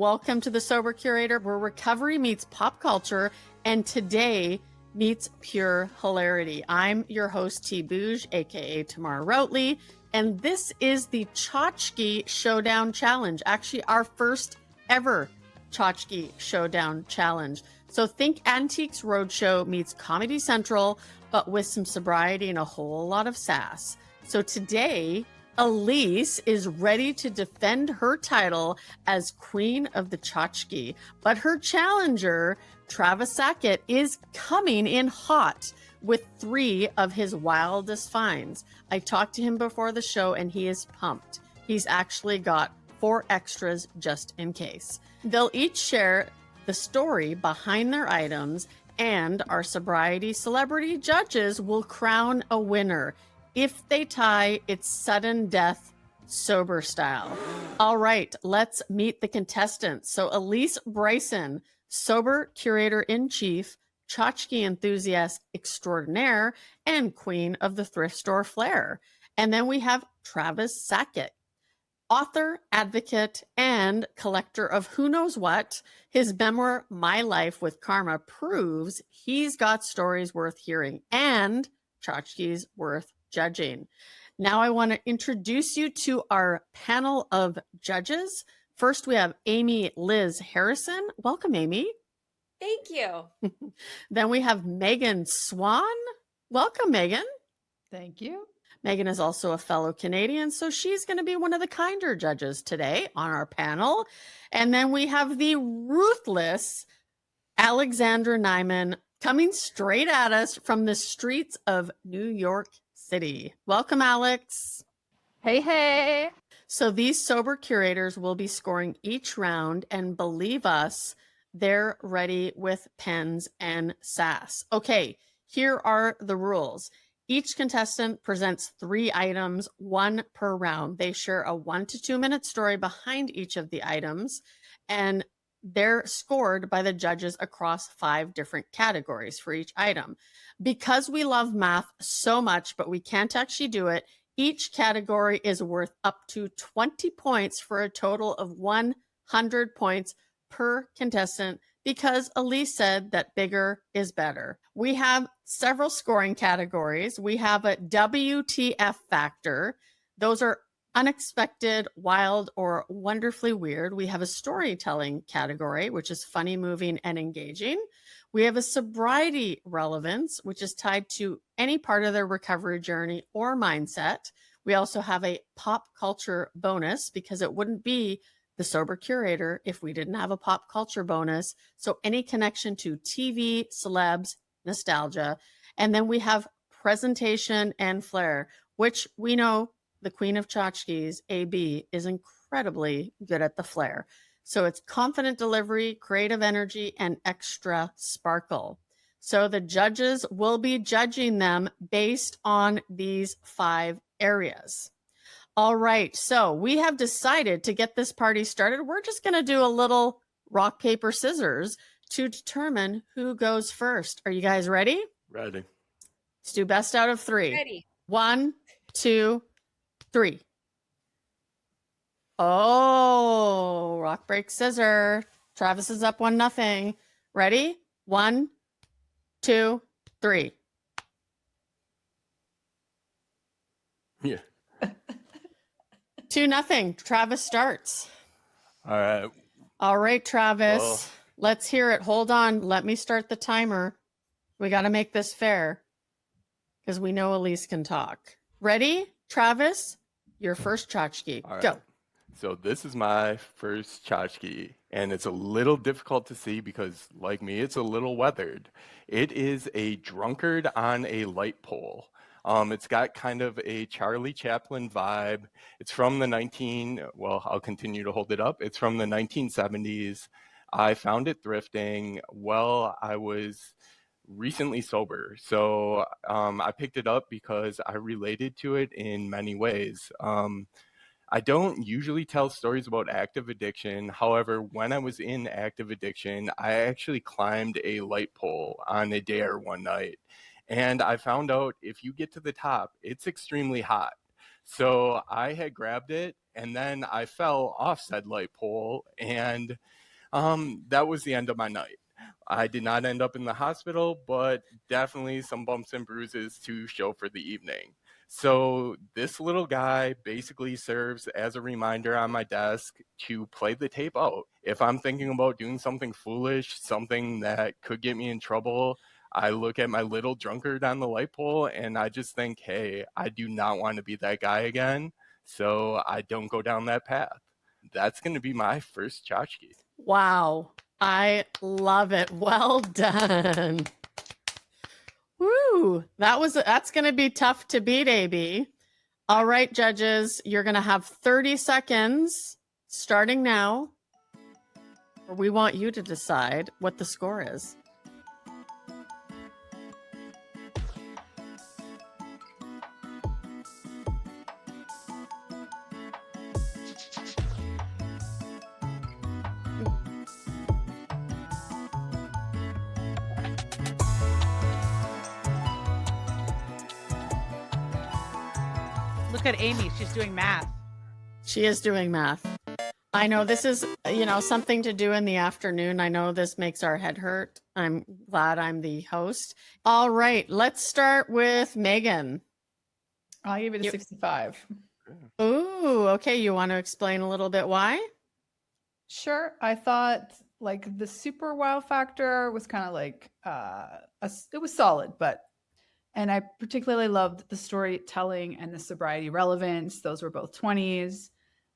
Welcome to the Sober Curator, where recovery meets pop culture and today meets pure hilarity. I'm your host, Bouge, aka Tamar Routly, and this is the Tchotchke Showdown Challenge. Actually, our first ever Tchotchke Showdown Challenge. So think Antiques Roadshow meets Comedy Central, but with some sobriety and a whole lot of sass. So today, Alysse is ready to defend her title as Queen of the Tchotchke, but her challenger, Travis Sackett, is coming in hot with 3 of his wildest finds. I talked to him before the show and he is pumped. He's actually got 4 extras just in case. They'll each share the story behind their items, and our sobriety celebrity judges will crown a winner. If they tie, it's sudden death, sober style. All right, let's meet the contestants. So Alysse Bryson, Sober Curator in Chief, Tchotchke enthusiast extraordinaire, and Queen of the Thrift Store Flair. And then we have Travis Sackett, author, advocate, and collector of who knows what. His memoir, My Life with Karma, proves he's got stories worth hearing and tchotchkes worth judging. Now I want to introduce you to our panel of judges. First, we have Amy Liz Harrison. Welcome, Amy. Thank you. Then we have Megan Swan. Welcome, Megan. Thank you. Megan is also a fellow Canadian, so she's going to be one of the kinder judges today on our panel. And then we have the ruthless Alexandra Nyman coming straight at us from the streets of New York City. Welcome, Alex. Hey, hey. So these sober curators will be scoring each round, and believe us, they're ready with pens and sass. Okay, here are the rules. Each contestant presents 3 items, 1 per round. They share a 1 to 2 minute story behind each of the items, and they're scored by the judges across 5 different categories for each item. Because we love math so much, but we can't actually do it, each category is worth up to 20 points for a total of 100 points per contestant, because Alysse said that bigger is better. We have several scoring categories. We have a WTF factor. Those are unexpected, wild, or wonderfully weird. We have a storytelling category, which is funny, moving, and engaging. We have a sobriety relevance, which is tied to any part of their recovery journey or mindset. We also have a pop culture bonus, because it wouldn't be the Sober Curator if we didn't have a pop culture bonus. So any connection to TV, celebs, nostalgia. And then we have presentation and flair, which we know the Queen of Tchotchkes, AB, is incredibly good at the flair. So it's confident delivery, creative energy, and extra sparkle. So the judges will be judging them based on these 5 areas. All right, so we have decided to get this party started. We're just going to do a little rock, paper, scissors to determine who goes first. Are you guys ready? Ready. Let's do best out of 3. Ready. 1, 2, 3. Oh, rock, break, scissor. Travis is up 1-0. Ready? 1, 2, 3. Yeah. 2-0. Travis starts. All right. All right, Travis. Well, let's hear it. Hold on. Let me start the timer. We got to make this fair, because we know Alysse can talk. Ready? Travis, your first tchotchke. all right. Go. So this is my first tchotchke, and it's a little difficult to see because, like me, it's a little weathered. It is a drunkard on a light pole. It's got kind of a Charlie Chaplin vibe. It's from the I'll continue to hold it up. It's from the 1970s. I found it thrifting while I was recently sober. So I picked it up because I related to it in many ways. I don't usually tell stories about active addiction. However, when I was in active addiction, I actually climbed a light pole on a dare one night. And I found out if you get to the top, it's extremely hot. So I had grabbed it, and then I fell off said light pole, and that was the end of my night. I did not end up in the hospital, but definitely some bumps and bruises to show for the evening. So this little guy basically serves as a reminder on my desk to play the tape out. If I'm thinking about doing something foolish, something that could get me in trouble, I look at my little drunkard on the light pole and I just think, hey, I do not want to be that guy again. So I don't go down that path. That's going to be my first tchotchke. Wow. I love it. Well done. Woo. That's going to be tough to beat, AB. All right, judges, you're going to have 30 seconds starting now. We want you to decide what the score is. Look at Amy. She's doing math. She is doing math. I know this is, something to do in the afternoon. I know this makes our head hurt. I'm glad I'm the host. All right, let's start with Megan. I'll give it a 65. Ooh, okay. You want to explain a little bit why? Sure. I thought like the super wow factor was kind of like, it was solid, and I particularly loved the storytelling and the sobriety relevance. Those were both 20s.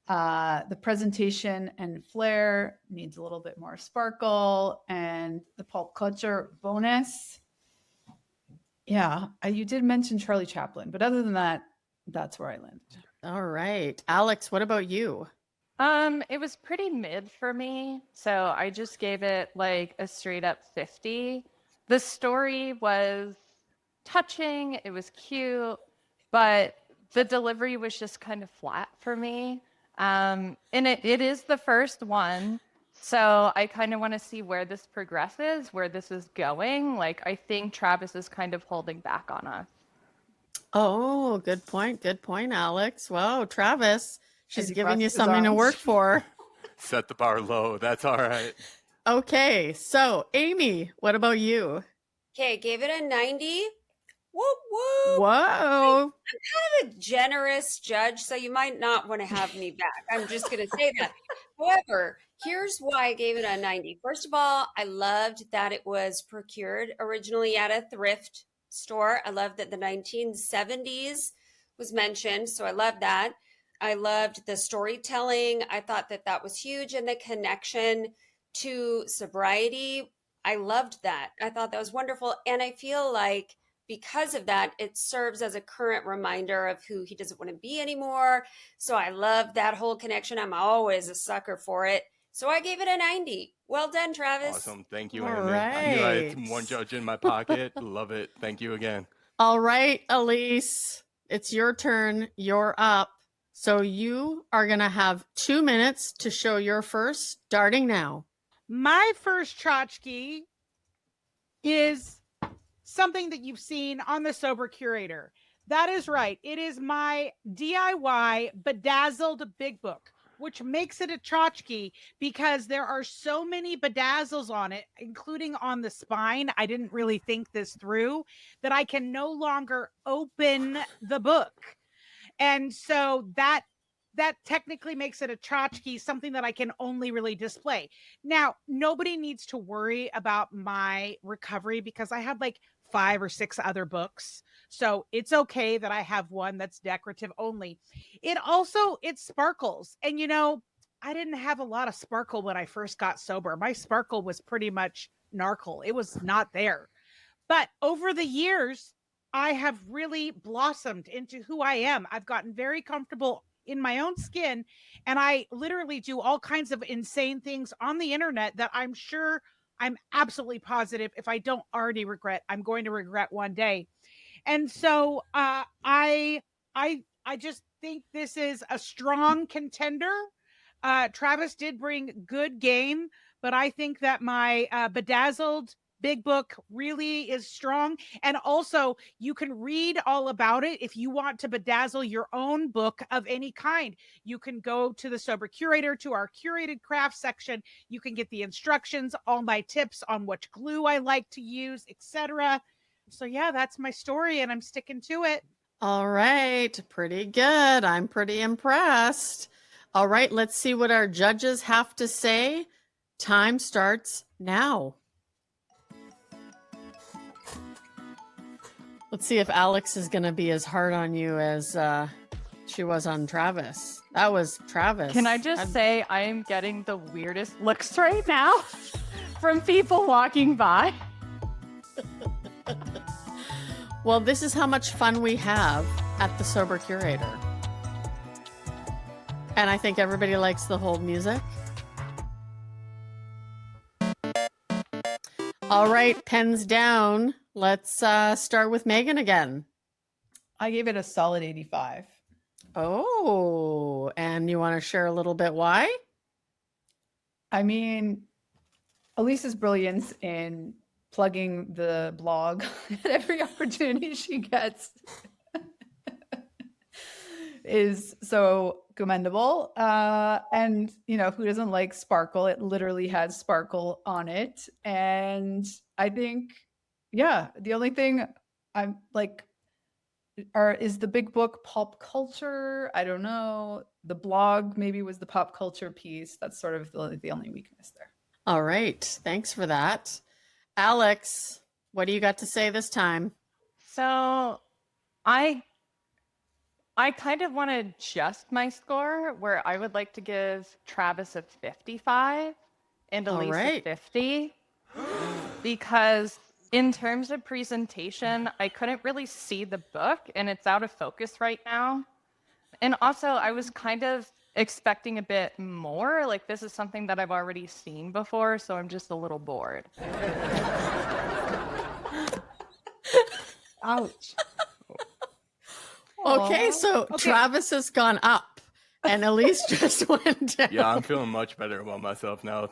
The presentation and flair needs a little bit more sparkle, and the pulp culture bonus. Yeah, you did mention Charlie Chaplin, but other than that, that's where I landed. All right. Alex, what about you? It was pretty mid for me, so I just gave it like a straight up 50. The story was touching, it was cute, but the delivery was just kind of flat for me. And it is the first one, so I kind of want to see where this progresses, where this is going. Like, I think Travis is kind of holding back on us. Oh, good point. Good point, Alex. Whoa, Travis, she's As he giving you crosses his something to arms. work for. Set the bar low. That's all right. Okay, so Amy, what about you? Okay, gave it a 90. Whoop, whoop. Whoa. I'm a generous judge, so you might not want to have me back. I'm just going to say that. However, here's why I gave it a 90. First of all, I loved that it was procured originally at a thrift store. I loved that the 1970s was mentioned, so I loved that. I loved the storytelling. I thought that was huge, and the connection to sobriety. I loved that. I thought that was wonderful, and I feel like because of that, it serves as a current reminder of who he doesn't want to be anymore. So I love that whole connection. I'm always a sucker for it. So I gave it a 90. Well done, Travis. Awesome. Thank you, All Amy. I knew I right. had one judge in my pocket. Love it. Thank you again. All right, Alysse, it's your turn. You're up. So you are going to have 2 minutes to show your first, starting now. My first tchotchke is something that you've seen on the Sober Curator. That is right. It is my DIY Bedazzled Big Book, which makes it a tchotchke because there are so many bedazzles on it, including on the spine. I didn't really think this through, that I can no longer open the book. And so that technically makes it a tchotchke, something that I can only really display. Now, nobody needs to worry about my recovery because I have like 5 or 6 other books. So it's okay that I have one that's decorative only. It sparkles. And I didn't have a lot of sparkle when I first got sober. My sparkle was pretty much narcle. It was not there. But over the years, I have really blossomed into who I am. I've gotten very comfortable in my own skin, and I literally do all kinds of insane things on the internet that I'm absolutely positive if I don't already regret, I'm going to regret one day. And so I just think this is a strong contender. Travis did bring good game, but I think that my Bedazzled Big Book really is strong. And also, you can read all about it if you want to bedazzle your own book of any kind. You can go to the Sober Curator, to our curated craft section. You can get the instructions, all my tips on which glue I like to use, etc. So yeah, that's my story, and I'm sticking to it. All right, pretty good. I'm pretty impressed. All right, let's see what our judges have to say. Time starts now. Let's see if Alex is going to be as hard on you as she was on Travis. That was Travis. Can I just say I am getting the weirdest looks right now from people walking by? Well, this is how much fun we have at the Sober Curator. And I think everybody likes the hold music. All right, pens down. Let's start with Megan again. I gave it a solid 85. Oh, and you want to share a little bit why? I mean, Alysse's brilliance in plugging the blog at every opportunity she gets is so commendable. And, you know, who doesn't like sparkle? It literally has sparkle on it. And I think, yeah, the only thing I'm like, is the Big Book pop culture? I don't know. The blog maybe was the pop culture piece. That's sort of the only weakness there. All right. Thanks for that. Alex, what do you got to say this time? So I kind of want to adjust my score, where I would like to give Travis a 55 and Alysse a 50. Because in terms of presentation, I couldn't really see the book, and it's out of focus right now. And also, I was kind of expecting a bit more. Like, this is something that I've already seen before, so I'm just a little bored. Ouch. Okay, so Travis has gone up and Alysse just went down. Yeah, I'm feeling much better about myself now.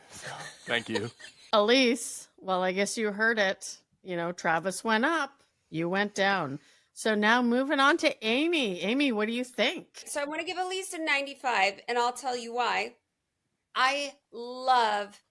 So, thank you. Alysse, well, I guess you heard it. You know, Travis went up, you went down. So now moving on to Amy. Amy, what do you think? So I want to give Alysse a 95, and I'll tell you why. I love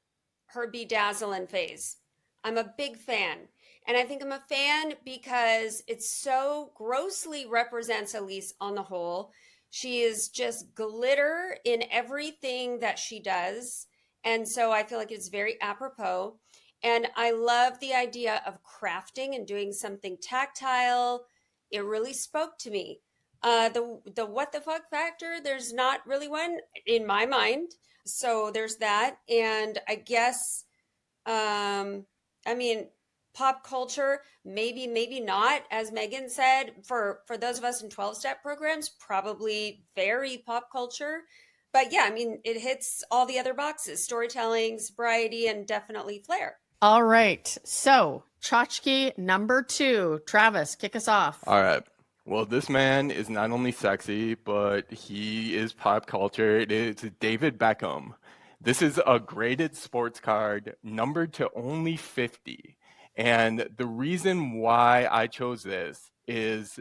her bedazzling phase. I'm a big fan. And I think I'm a fan because it so grossly represents Alysse on the whole. She is just glitter in everything that she does. And so I feel like it's very apropos. And I love the idea of crafting and doing something tactile. It really spoke to me. The what the fuck factor, there's not really one in my mind. So there's that. And I guess, I mean, pop culture, maybe not, as Megan said, for those of us in 12-step programs, probably very pop culture. But yeah, I mean, it hits all the other boxes: storytelling, sobriety, and definitely flair. All right. So, Tchotchke number 2. Travis, kick us off. All right. Well, this man is not only sexy, but he is pop culture. It is David Beckham. This is a graded sports card numbered to only 50. And the reason why I chose this is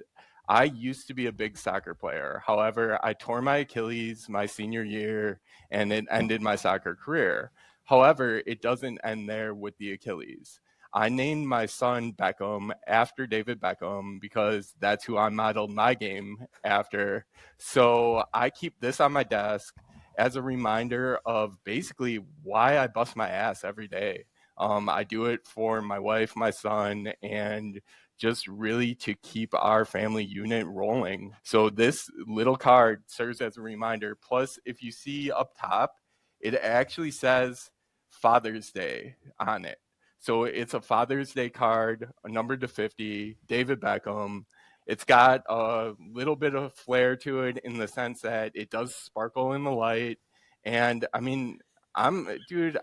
I used to be a big soccer player. However, I tore my Achilles my senior year, and it ended my soccer career. However, it doesn't end there with the Achilles. I named my son Beckham after David Beckham because that's who I modeled my game after. So I keep this on my desk as a reminder of basically why I bust my ass every day. I do it for my wife, my son, and just really to keep our family unit rolling. So this little card serves as a reminder. Plus, if you see up top, it actually says Father's Day on it. So it's a Father's Day card, numbered to 50, David Beckham. It's got a little bit of flair to it in the sense that it does sparkle in the light. And I mean, I'm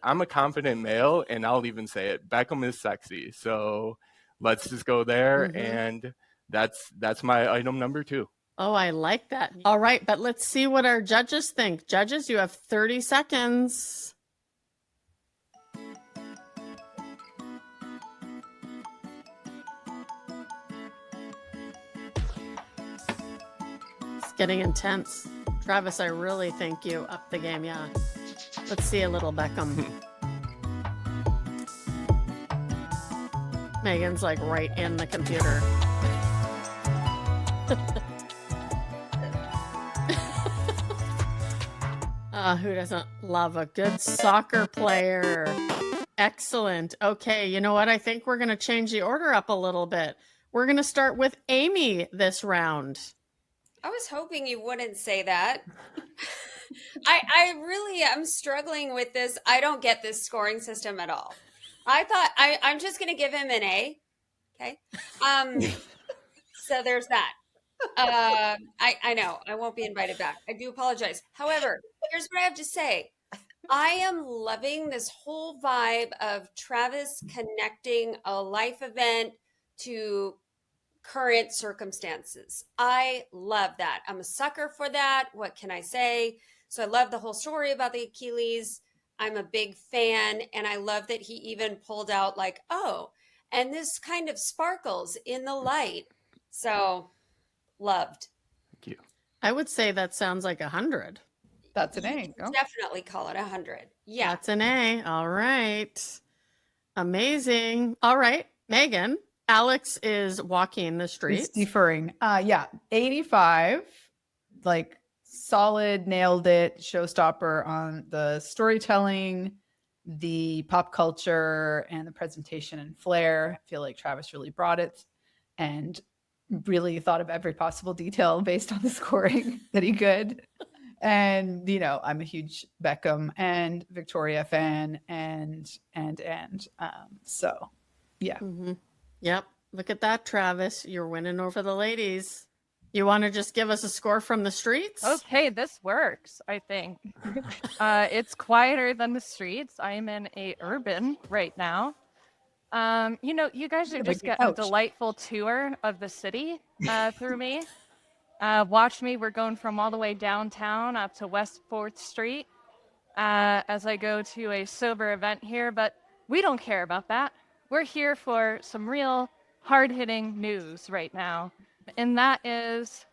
a confident male, and I'll even say it. Beckham is sexy. So let's just go there. And that's my item number 2. Oh, I like that. All right, but let's see what our judges think. Judges, you have 30 seconds. Getting intense. Travis, I really think you upped the game. Yeah. Let's see a little Beckham. Megan's like right in the computer. Who doesn't love a good soccer player? Excellent. Okay, you know what? I think we're going to change the order up a little bit. We're going to start with Amy this round. I was hoping you wouldn't say that. I really am struggling with this. I don't get this scoring system at all. I thought I'm just going to give him an A. Okay. So there's that. I know I won't be invited back. I do apologize. However, here's what I have to say. I am loving this whole vibe of Travis connecting a life event to current circumstances. I love that. I'm a sucker for that. What can I say? So I love the whole story about the Achilles. I'm a big fan. And I love that he even pulled out like, oh, and this kind of sparkles in the light. So loved. Thank you. I would say that sounds like 100. That's an A. Go. Definitely call it 100. Yeah. That's an A. All right. Amazing. All right, Megan. Alex is walking the He's streets. deferring. Yeah, 85. Like solid, nailed it. Showstopper on the storytelling, the pop culture, and the presentation and flair. I feel like Travis really brought it and really thought of every possible detail based on the scoring that he could. And I'm a huge Beckham and Victoria fan, and so yeah. Mm-hmm. Yep. Look at that, Travis. You're winning over the ladies. You want to just give us a score from the streets? Okay, this works, I think. It's quieter than the streets. I'm in a urban right now. You guys are just getting a delightful tour of the city through me. Watch me. We're going from all the way downtown up to West 4th Street as I go to a sober event here, but we don't care about that. We're here for some real hard-hitting news right now. And that is,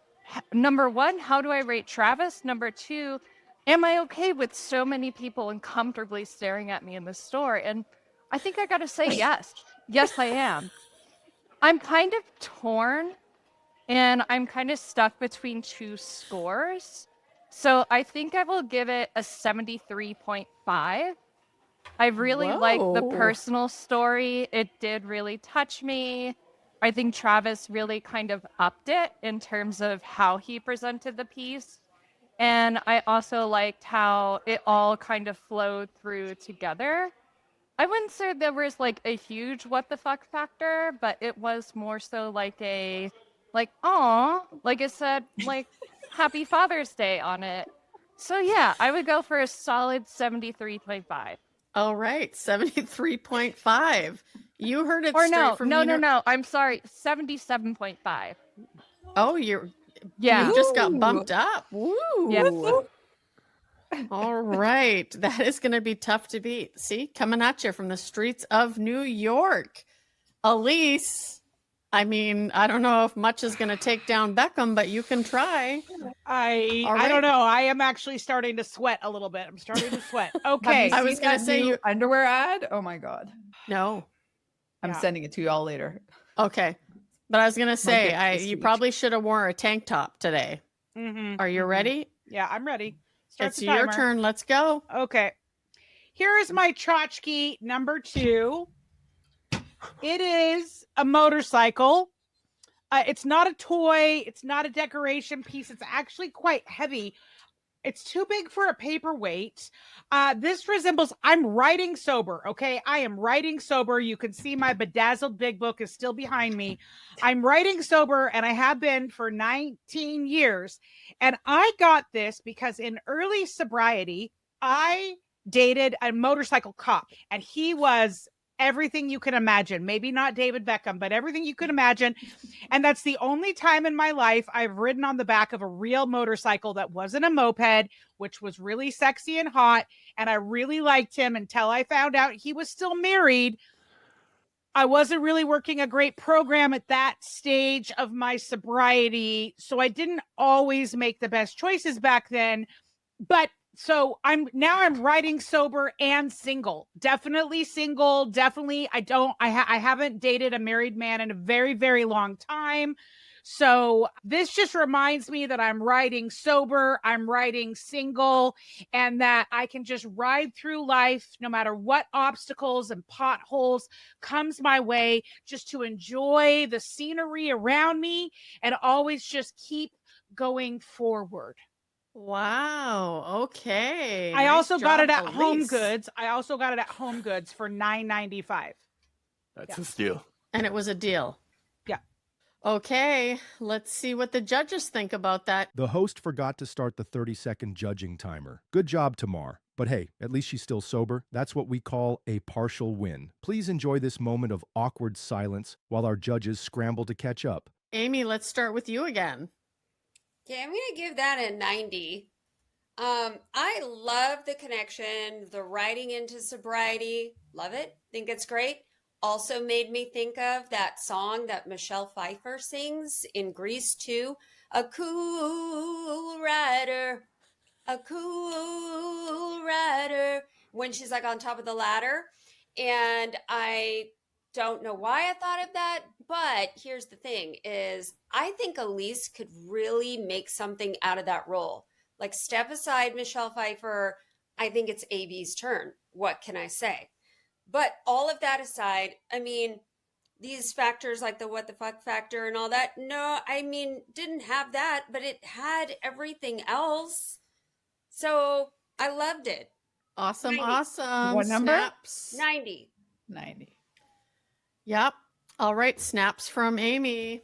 number one, how do I rate Travis? Number two, am I okay with so many people uncomfortably staring at me in the store? And I think I gotta say yes. Yes, I am. I'm kind of torn, and I'm kind of stuck between two scores. So I think I will give it a 73.5. I really like the personal story. It did really touch me. I think Travis really kind of upped it in terms of how he presented the piece. And I also liked how it all kind of flowed through together. I wouldn't say there was like a huge what the fuck factor, but it was more so like a, like, aw, like it said, like, Happy Father's Day on it. So yeah, I would go for a solid 73.5. All right, 73.5. You heard it or straight from no. I'm sorry, 77.5. Oh, you just got bumped up. Woo. Yeah. All right, that is going to be tough to beat. See, coming at you from the streets of New York. Alysse, I mean, I don't know if much is going to take down Beckham, but you can try. I don't know. I am actually starting to sweat a little bit. I'm starting to sweat. Okay. I was going to say your underwear ad. Oh my God. No. I'm sending it to you all later. Okay. But I was going to say, you probably should have worn a tank top today. Mm-hmm. Are you ready? Yeah, I'm ready. It's your turn. Let's go. Okay. Here is my tchotchke number 2. It is a motorcycle. It's not a toy. It's not a decoration piece. It's actually quite heavy. It's too big for a paperweight. This resembles, I'm writing sober, okay? I am writing sober. You can see my Bedazzled Big Book is still behind me. I'm writing sober, and I have been for 19 years. And I got this because in early sobriety, I dated a motorcycle cop, and he was everything you can imagine. Maybe not David Beckham, but everything you could imagine. And that's the only time in my life I've ridden on the back of a real motorcycle that wasn't a moped, which was really sexy and hot. And I really liked him until I found out he was still married I wasn't really working a great program at that stage of my sobriety. So I didn't always make the best choices back then. But so I'm writing sober and single. Definitely single. Definitely. I haven't dated a married man in a very, very long time. So this just reminds me that I'm writing sober, I'm writing single, and that I can just ride through life no matter what obstacles and potholes comes my way, just to enjoy the scenery around me and always just keep going forward. Wow. Okay. I Nice also got it job, at Home Alysse. Goods. I also got it at Home Goods for $9.95. That's a steal. And it was a deal. Yeah. Okay. Let's see what the judges think about that. The host forgot to start the 30-second judging timer. Good job, Tamar. But hey, at least she's still sober. That's what we call a partial win. Please enjoy this moment of awkward silence while our judges scramble to catch up. Amy, let's start with you again. Okay, I'm going to give that a 90. I love the connection, the writing into sobriety. Love it. Think it's great. Also made me think of that song that Michelle Pfeiffer sings in Grease 2. A cool rider, when she's like on top of the ladder. And I don't know why I thought of that, but here's the thing is I think Alysse could really make something out of that role. Like, step aside Michelle Pfeiffer. I think it's AB's turn. What can I say? But all of that aside, I mean, these factors like the what the fuck factor and all that, no, I mean, didn't have that, but it had everything else. So I loved it. Awesome. 90. Awesome. What number? Snaps. 90. 90. Yep. All right. Snaps from Amy.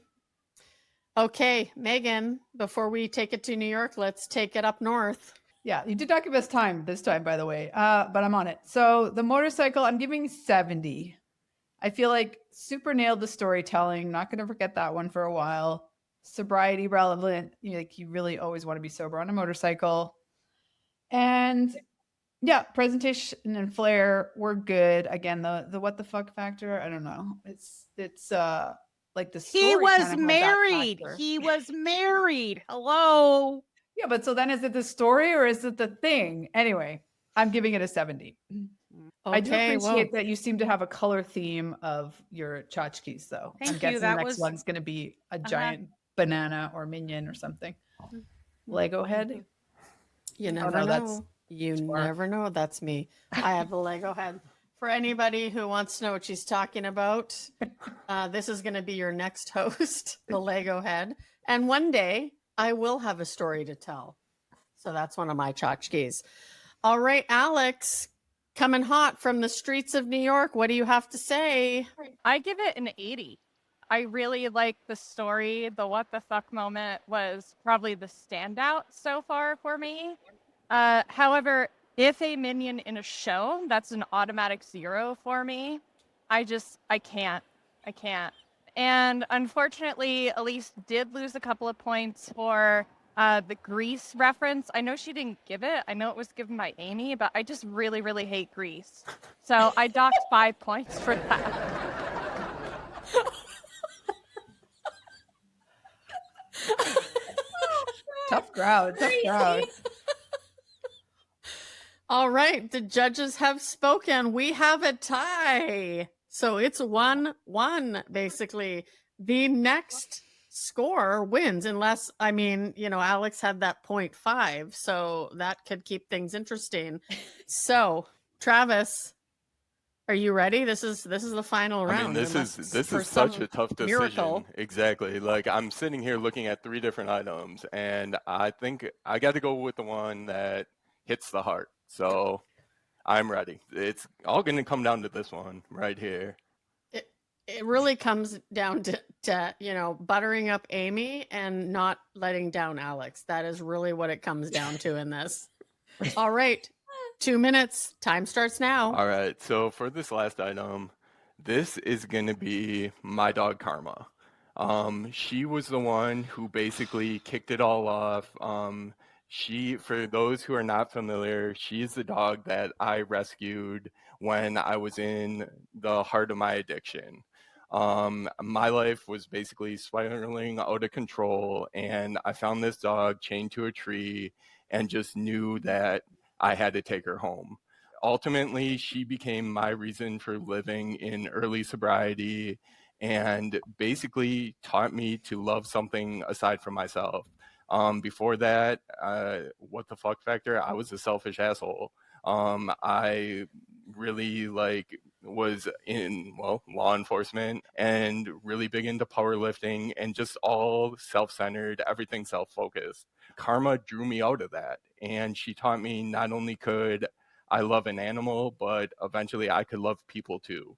Okay, Megan, before we take it to New York, let's take it up north. Yeah, you did not give us time this time, by the way, but I'm on it. So the motorcycle, I'm giving 70. I feel like super nailed the storytelling. Not going to forget that one for a while. Sobriety relevant. You really always want to be sober on a motorcycle. And yeah, presentation and flair were good. Again, the what the fuck factor, I don't know. It's like the story He was kind of had that married. factor. He was married. Hello. Yeah, but so then is it the story or is it the thing? Anyway, I'm giving it a 70. I do appreciate that you seem to have a color theme of your tchotchkes, though. Thank I'm you. guessing That the next was- one's going to be a giant banana or minion or something. Lego head? You never no, know. that's You Swan. never know. That's me. I have the Lego head. For anybody who wants to know what she's talking about, this is going to be your next host, the Lego head. And one day I will have a story to tell. So that's one of my tchotchkes. All right, Alex, coming hot from the streets of New York. What do you have to say? I give it an 80. I really like the story. The what the fuck moment was probably the standout so far for me. However, if a minion in a show, that's an automatic 0 for me. I can't. And unfortunately, Alysse did lose a couple of points for the Grease reference. I know she didn't give it. I know it was given by Amy, but I just really, really hate Grease. So I docked 5 points for that. Tough crowd. All right, the judges have spoken. We have a tie. So it's 1-1, basically. The next score wins, unless, Alex had that 0.5, so that could keep things interesting. So, Travis, are you ready? This is the final round. I mean, this is such a tough decision. Miracle. Exactly. Like, I'm sitting here looking at 3 different items, and I think I got to go with the one that hits the heart. So I'm ready. It's all going to come down to this one right here. It really comes down to buttering up Amy and not letting down Alex. That is really what it comes down to in this. All right. 2 minutes. Time starts now. All right. So for this last item, this is going to be my dog Karma. She was the one who basically kicked it all off. For those who are not familiar, she's the dog that I rescued when I was in the heart of my addiction. My life was basically spiraling out of control, and I found this dog chained to a tree and just knew that I had to take her home. Ultimately, she became my reason for living in early sobriety and basically taught me to love something aside from myself. Before that, what the fuck factor? I was a selfish asshole. I really was in law enforcement and really big into powerlifting and just all self-centered, everything self-focused. Karma drew me out of that, and she taught me not only could I love an animal, but eventually I could love people too.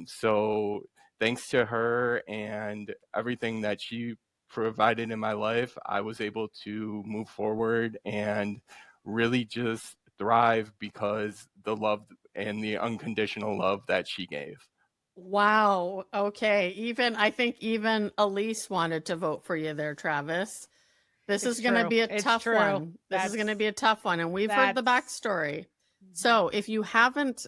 So thanks to her and everything that she provided in my life, I was able to move forward and really just thrive because the love and the unconditional love that she gave. Wow. Okay. I think even Alysse wanted to vote for you there, Travis. This It's is going to true. be a It's tough true. one. This is going to be a tough one. And we've heard the That's- backstory. So if you haven't,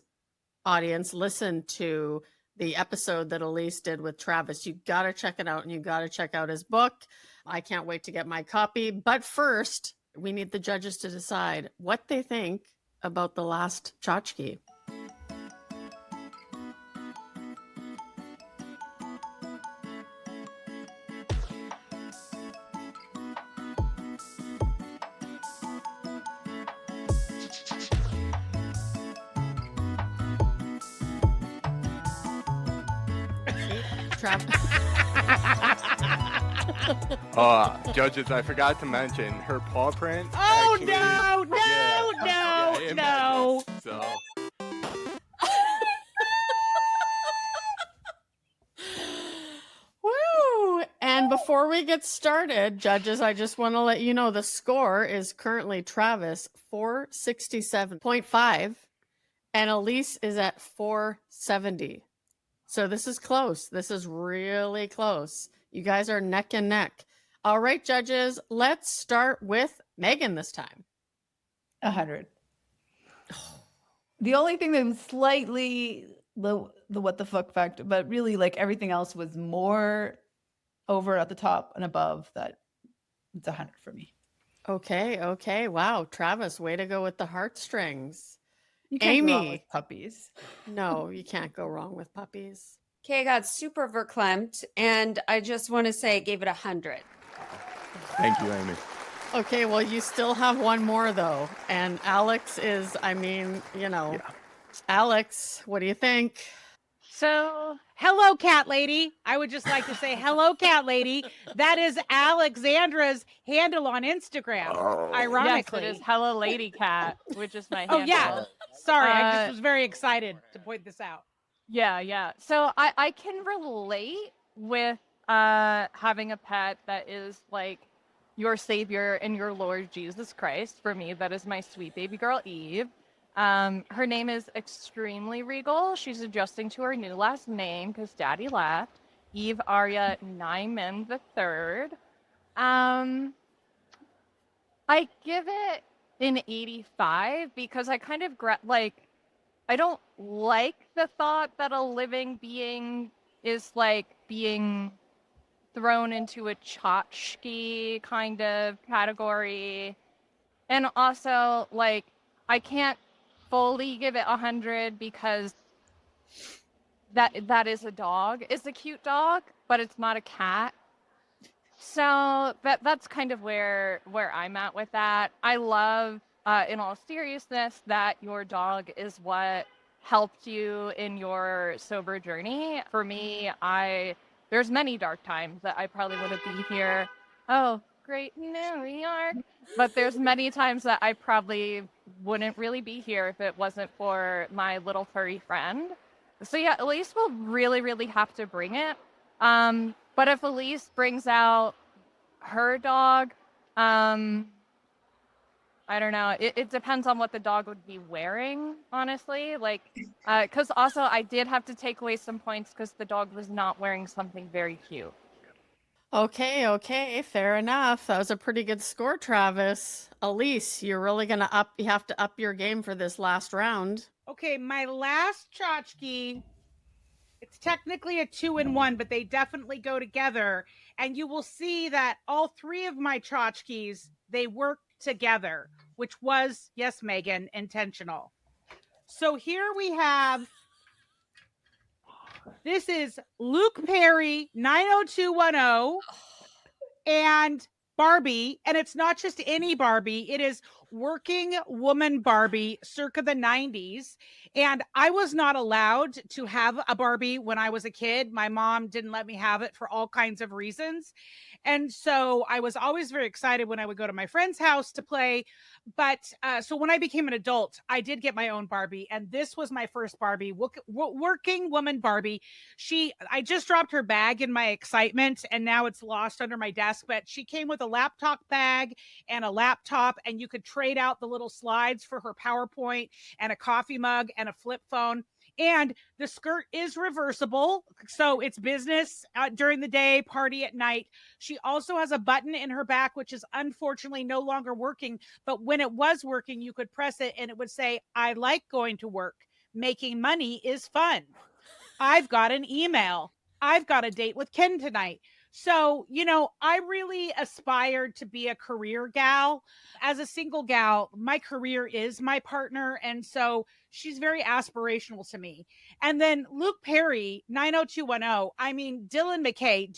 audience, listened to the episode that Alysse did with Travis, you got to check it out, and you got to check out his book. I can't wait to get my copy. But first, we need the judges to decide what they think about the last tchotchke. Judges, I forgot to mention her paw print. Oh, actually, no, it no. matches, so. Woo! And before we get started, judges, I just want to let you know the score is currently Travis 467.5 and Alysse is at 470. So this is close. This is really close. You guys are neck and neck. All right, judges, let's start with Megan this time. 100. The only thing that was slightly the what the fuck factor, but really like everything else was more over at the top and above. That it's 100 for me. Okay. Wow, Travis, way to go with the heartstrings. You can't go wrong Amy. with puppies. No, you can't go wrong with puppies. Okay, I got super verklempt, and I just want to say I gave it 100. Thank you, Amy. Okay, well, you still have one more, though. And Alex is, Alex, what do you think? So, Hello, cat lady. I would just like to say hello, cat lady. That is Alexandra's handle on Instagram. Oh. Ironically, yes, it is Hello Lady Cat, which is my Oh, handle. yeah. Sorry, I just Uh, was very excited to point this out. Yeah. So I can relate with having a pet that is like your savior and your Lord Jesus Christ. For me, that is my sweet baby girl Eve. Her name is extremely regal. She's adjusting to her new last name because Daddy left. Eve Arya Nyman III. I give it an 85 because I kind of I don't like the thought that a living being is like being thrown into a tchotchke kind of category. And also, like, I can't fully give it 100 because that is a dog. It's a cute dog, but it's not a cat. So that's kind of where I'm at with that. I love, in all seriousness, that your dog is what helped you in your sober journey. For me, there's many dark times that I probably wouldn't be here. Oh, great New York. But there's many times that I probably wouldn't really be here if it wasn't for my little furry friend. So yeah, Alysse will really, really have to bring it. But if Alysse brings out her dog, I don't know. It depends on what the dog would be wearing, honestly. Like, because also I did have to take away some points because the dog was not wearing something very cute. Okay, fair enough. That was a pretty good score, Travis. Alysse, you're really gonna you have to up your game for this last round. Okay, my last tchotchke, it's technically a 2-in-1, but they definitely go together. And you will see that all three of my tchotchkes, they work together, which was, yes, Megan, intentional. So here we have, this is Luke Perry 90210 and Barbie. And it's not just any Barbie, it is working woman Barbie circa the 90s. And I was not allowed to have a Barbie when I was a kid. My mom didn't let me have it for all kinds of reasons. And so I was always very excited when I would go to my friend's house to play. But so when I became an adult, I did get my own Barbie. And this was my first Barbie, working woman Barbie. I just dropped her bag in my excitement and now it's lost under my desk. But she came with a laptop bag and a laptop, and you could trade out the little slides for her PowerPoint and a coffee mug and a flip phone. And the skirt is reversible, so it's business during the day, party at night. She also has a button in her back, which is unfortunately no longer working. But when it was working, you could press it and it would say, "I like going to work. Making money is fun. I've got an email. I've got a date with Ken tonight." So, I really aspired to be a career gal. As a single gal, my career is my partner. And so she's very aspirational to me. And then Luke Perry, 90210. I mean, Dylan McKay,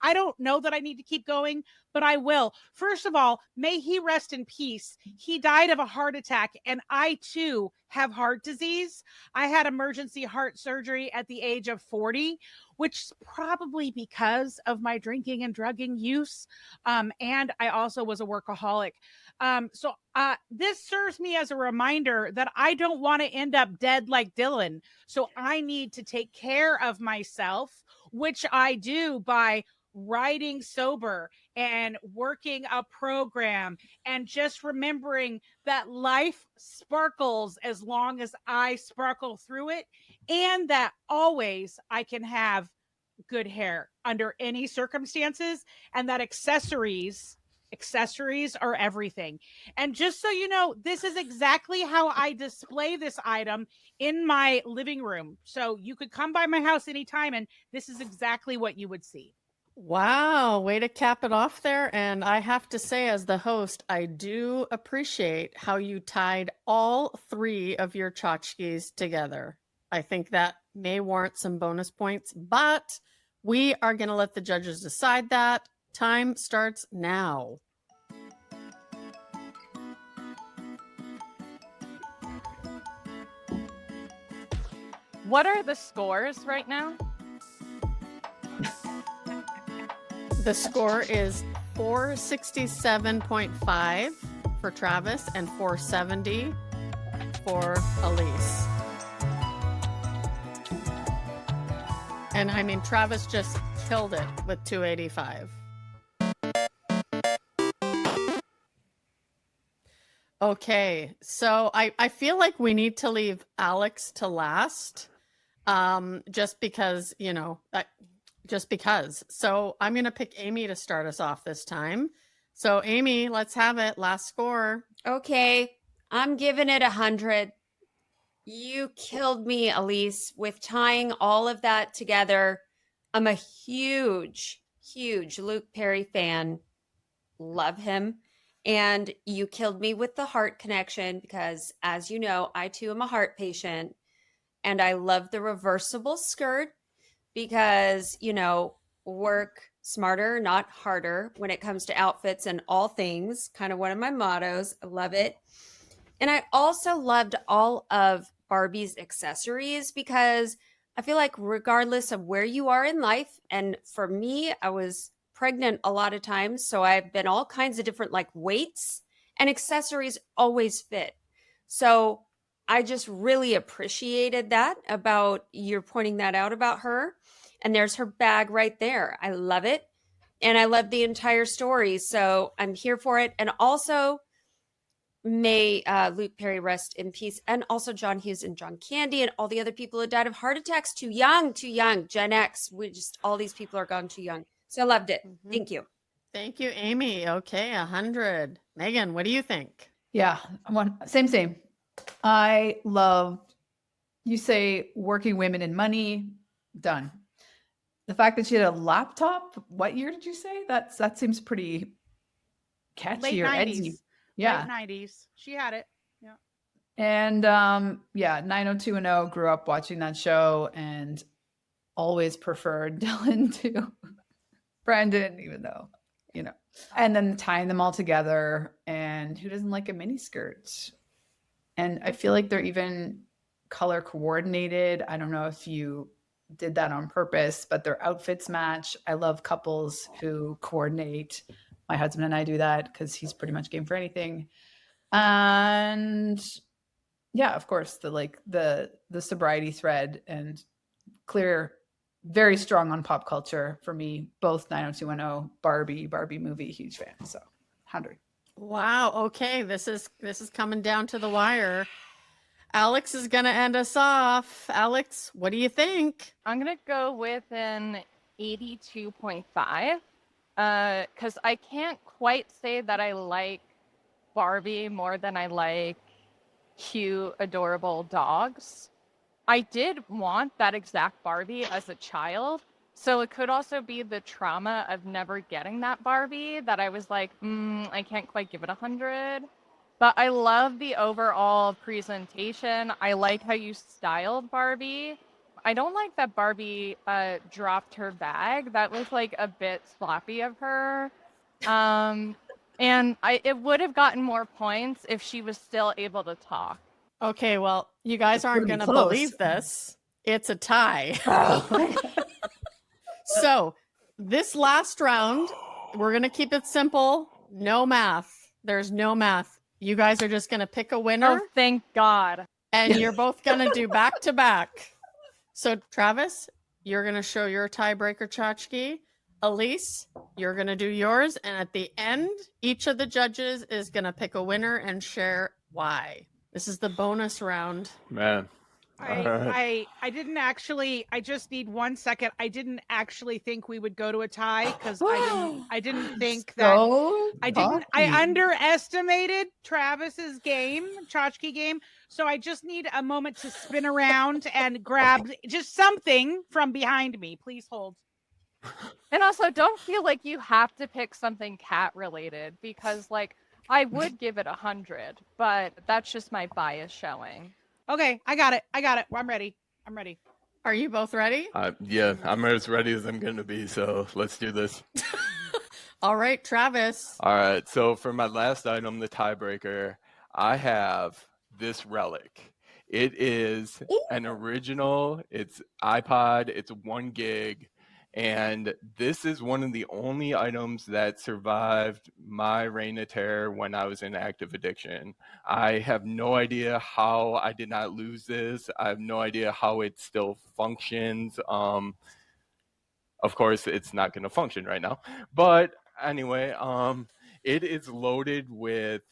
I don't know that I need to keep going, but I will. First of all, may he rest in peace. He died of a heart attack, and I too have heart disease. I had emergency heart surgery at the age of 40, which is probably because of my drinking and drugging use. And I also was a workaholic. So this serves me as a reminder that I don't want to end up dead like Dylan. So I need to take care of myself, which I do by writing sober and working a program and just remembering that life sparkles as long as I sparkle through it, and that always I can have good hair under any circumstances, and that accessories are everything. And just so you know, this is exactly how I display this item in my living room. So you could come by my house anytime and this is exactly what you would see. Wow, way to cap it off there. And I have to say, as the host, I do appreciate how you tied all three of your tchotchkes together. I think that may warrant some bonus points, but we are going to let the judges decide that. Time starts now. What are the scores right now? The score is 467.5 for Travis and 470 for Alysse. And I mean, Travis just killed it with 285. Okay, so I feel like we need to leave Alex to last, just because, just because. So I'm going to pick Amy to start us off this time. So Amy, let's have it. Last score. Okay, I'm giving it 100. You killed me, Alysse, with tying all of that together. I'm a huge Luke Perry fan. Love him. And you killed me with the heart connection because, as you know, I too am a heart patient. And I love the reversible skirt because, work smarter, not harder when it comes to outfits and all things. Kind of one of my mottos. I love it. And I also loved all of Barbie's accessories because I feel like regardless of where you are in life, and for me, I was pregnant a lot of times, so I've been all kinds of different weights, and accessories always fit. So I just really appreciated that about you're pointing that out about her. And there's her bag right there. I love it. And I love the entire story. So I'm here for it. And also, may Luke Perry rest in peace. And also John Hughes and John Candy and all the other people who died of heart attacks too young. Gen X. All these people are gone too young. So I loved it. Mhm. Thank you. Thank you, Amy. Okay, 100. Megan, what do you think? Yeah, same. I love, you say working women and money, done. The fact that she had a laptop, what year did you say? That seems pretty catchy Late or 90s. edgy. Yeah. Late 90s. She had it. Yeah. And 90210, grew up watching that show and always preferred Dylan to Brandon, even though, and then tying them all together. And who doesn't like a mini skirt? And I feel like they're even color coordinated. I don't know if you did that on purpose, but their outfits match. I love couples who coordinate. My husband and I do that because he's pretty much game for anything. And yeah, of course, the sobriety thread and clear, very strong on pop culture for me. Both 90210, Barbie movie, huge fan. So 100. Wow. Okay, this is coming down to the wire. Alex is gonna end us off. Alex, what do you think? I'm gonna go with an 82.5 because I can't quite say that I like Barbie more than I like cute, adorable dogs. I did want that exact Barbie as a child, so it could also be the trauma of never getting that Barbie that I was like, I can't quite give it 100. But I love the overall presentation. I like how you styled Barbie. I don't like that Barbie dropped her bag. That was like a bit sloppy of her. And it would have gotten more points if she was still able to talk. Okay, well, you guys aren't pretty gonna close. believe this. It's a tie. Oh. So this last round, we're gonna keep it simple. No math. There's no math. You guys are just gonna pick a winner, Oh, thank God. and you're both gonna do back to back. So Travis, you're gonna show your tiebreaker tchotchke. Alysse, you're gonna do yours, and at the end, each of the judges is gonna pick a winner and share why. This is the bonus round. Man. I didn't actually, I just need 1 second. I didn't actually think we would go to a tie because I didn't think that I underestimated Travis's tchotchke game. So I just need a moment to spin around and grab just something from behind me. Please hold. And also, don't feel like you have to pick something cat related because, like, I would give it 100, but that's just my bias showing. Okay, I got it. I'm ready. Are you both ready? Yeah, I'm as ready as I'm going to be, so let's do this. All right, Travis. All right, so for my last item, the tiebreaker, I have this relic. It is an original, it's iPod, it's 1 gig, and this is one of the only items that survived my reign of terror when I was in active addiction. I have no idea how I did not lose this. I have no idea how it still functions. Of course, it's not going to function right now. But anyway, it is loaded with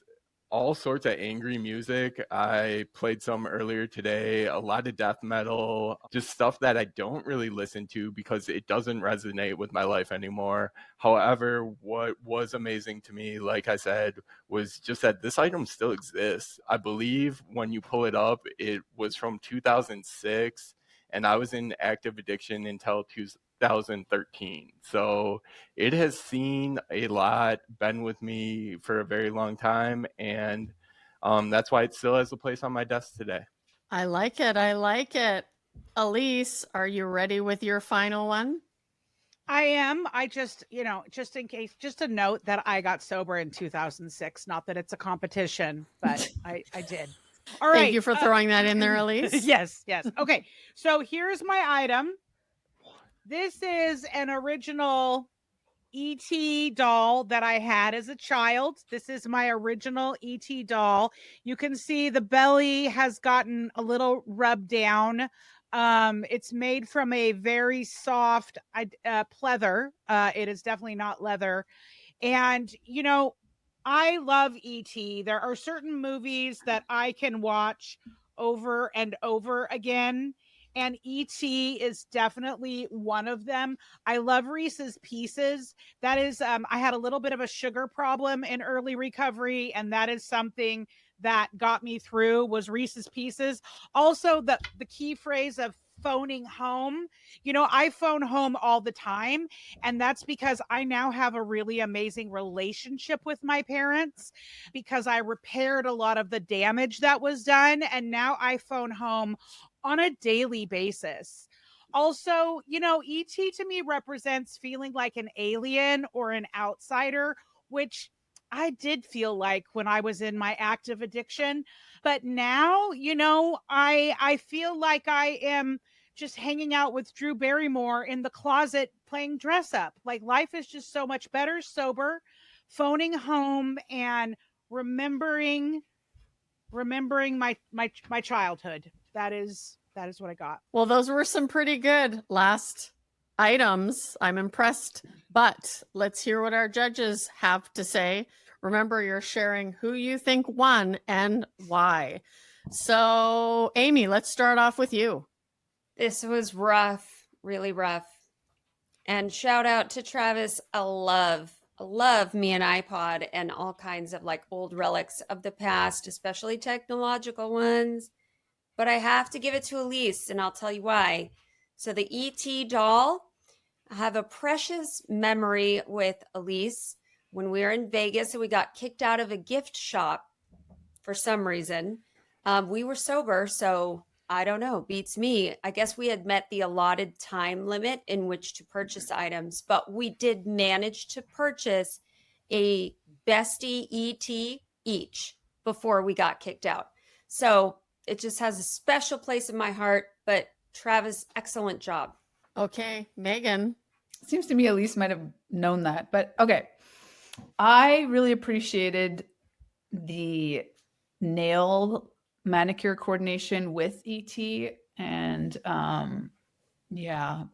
all sorts of angry music. I played some earlier today, a lot of death metal, just stuff that I don't really listen to because it doesn't resonate with my life anymore. However, what was amazing to me, like I said, was just that this item still exists. I believe when you pull it up, it was from 2006, and I was in active addiction until 2013. So it has seen a lot, been with me for a very long time, and that's why it still has a place on my desk today. I like it. Alysse, are you ready with your final one? I am. I just, just in case, just a note that I got sober in 2006. Not that it's a competition, but I did. All right. Thank you for throwing that in there, Alysse. Yes. Okay. So here's my item. This is an original E.T. doll that I had as a child. This is my original E.T. doll. You can see the belly has gotten a little rubbed down. It's made from a very soft pleather. It is definitely not leather. And, I love E.T. There are certain movies that I can watch over and over again. and E.T. is definitely one of them. I love Reese's Pieces. That is, I had a little bit of a sugar problem in early recovery, and that is something that got me through was Reese's Pieces. Also, the key phrase of phoning home. I phone home all the time, and that's because I now have a really amazing relationship with my parents because I repaired a lot of the damage that was done, and now I phone home on a daily basis. Also, ET to me represents feeling like an alien or an outsider, which I did feel like when I was in my active addiction. But now, I feel like I am just hanging out with Drew Barrymore in the closet playing dress up. Like life is just so much better sober, phoning home and remembering my childhood. That is what I got. Well, those were some pretty good last items. I'm impressed, but let's hear what our judges have to say. Remember, you're sharing who you think won and why. So, Amy, let's start off with you. This was rough, really rough. And shout out to Travis. I love me an iPod and all kinds of like old relics of the past, especially technological ones. But I have to give it to Alysse, and I'll tell you why. So the E.T. doll, I have a precious memory with Alysse when we were in Vegas and we got kicked out of a gift shop for some reason. We were sober, so I don't know, beats me. I guess we had met the allotted time limit in which to purchase items, but we did manage to purchase a bestie ET each before we got kicked out. So it just has a special place in my heart, but Travis, excellent job. Okay, Megan. Seems to me Alysse might have known that, but okay. I really appreciated the nail manicure coordination with ET, and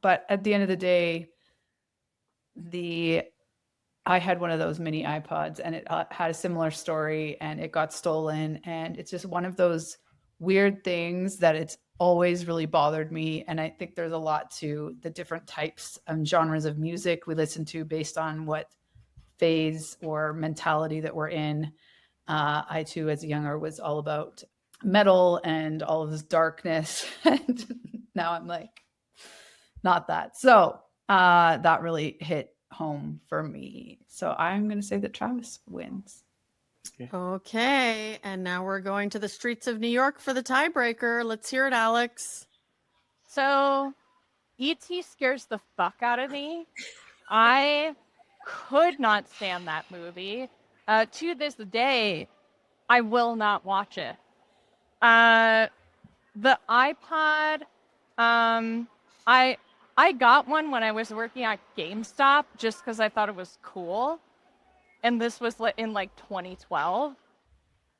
but at the end of the day, I had one of those mini iPods, and it had a similar story, and it got stolen, and it's just one of those weird things that it's always really bothered me. And I think there's a lot to the different types and genres of music we listen to based on what phase or mentality that we're in. I too, as a younger, was all about metal and all of this darkness. And now I'm like, not that. So that really hit home for me. So I'm going to say that Travis wins. Okay, and now we're going to the streets of New York for the tiebreaker. Let's hear it, Alex. So, E.T. scares the fuck out of me. I could not stand that movie. To this day, I will not watch it. The iPod, I got one when I was working at GameStop just because I thought it was cool. And this was in like 2012.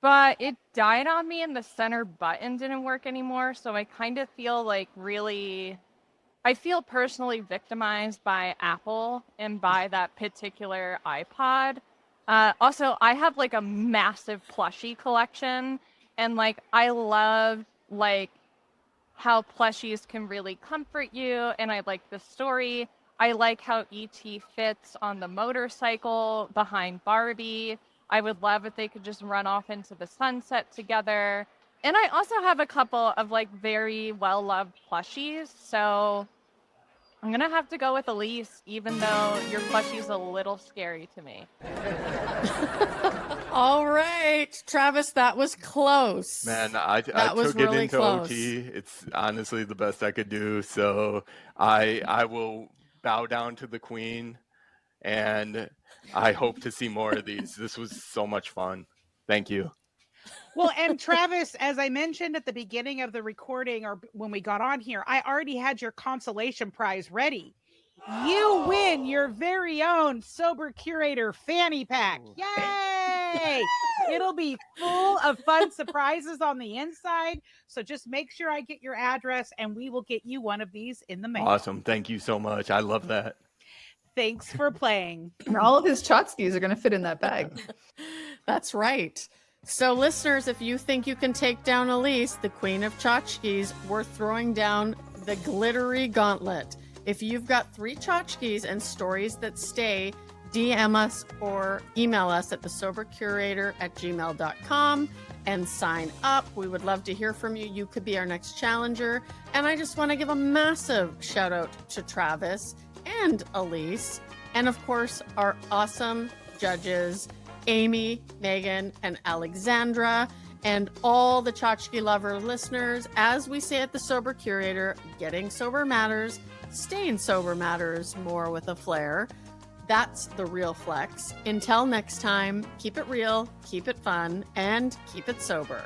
But it died on me and the center button didn't work anymore. So I kind of feel like I feel personally victimized by Apple and by that particular iPod. Also, I have like a massive plushie collection. And like, I love like how plushies can really comfort you. And I like the story. I like how E.T. fits on the motorcycle behind Barbie. I would love if they could just run off into the sunset together. And I also have a couple of like very well-loved plushies. So I'm going to have to go with Alysse, even though your plushie's a little scary to me. All right, Travis, that was close. Man, I took it into OT. It's honestly the best I could do. So I will bow down to the queen, and I hope to see more of these. This was so much fun. Thank you. Well, and Travis, as I mentioned at the beginning of the recording or when we got on here, I already had your consolation prize ready. You win your very own Sober Curator fanny pack. Yay! It'll be full of fun surprises on the inside. So just make sure I get your address and we will get you one of these in the mail. Awesome. Thank you so much. I love that. Thanks for playing. And all of his tchotchkes are going to fit in that bag. That's right. So listeners, if you think you can take down Alysse, the queen of tchotchkes, we're throwing down the glittery gauntlet. If you've got 3 tchotchkes and stories that stay, DM us or email us at thesobercurator@gmail.com and sign up. We would love to hear from you. You could be our next challenger. And I just want to give a massive shout out to Travis and Alysse, and of course, our awesome judges, Amy, Megan, and Alexandra, and all the Tchotchke lover listeners. As we say at the Sober Curator, getting sober matters, staying sober matters more with a flair. That's the real flex. Until next time, keep it real, keep it fun, and keep it sober.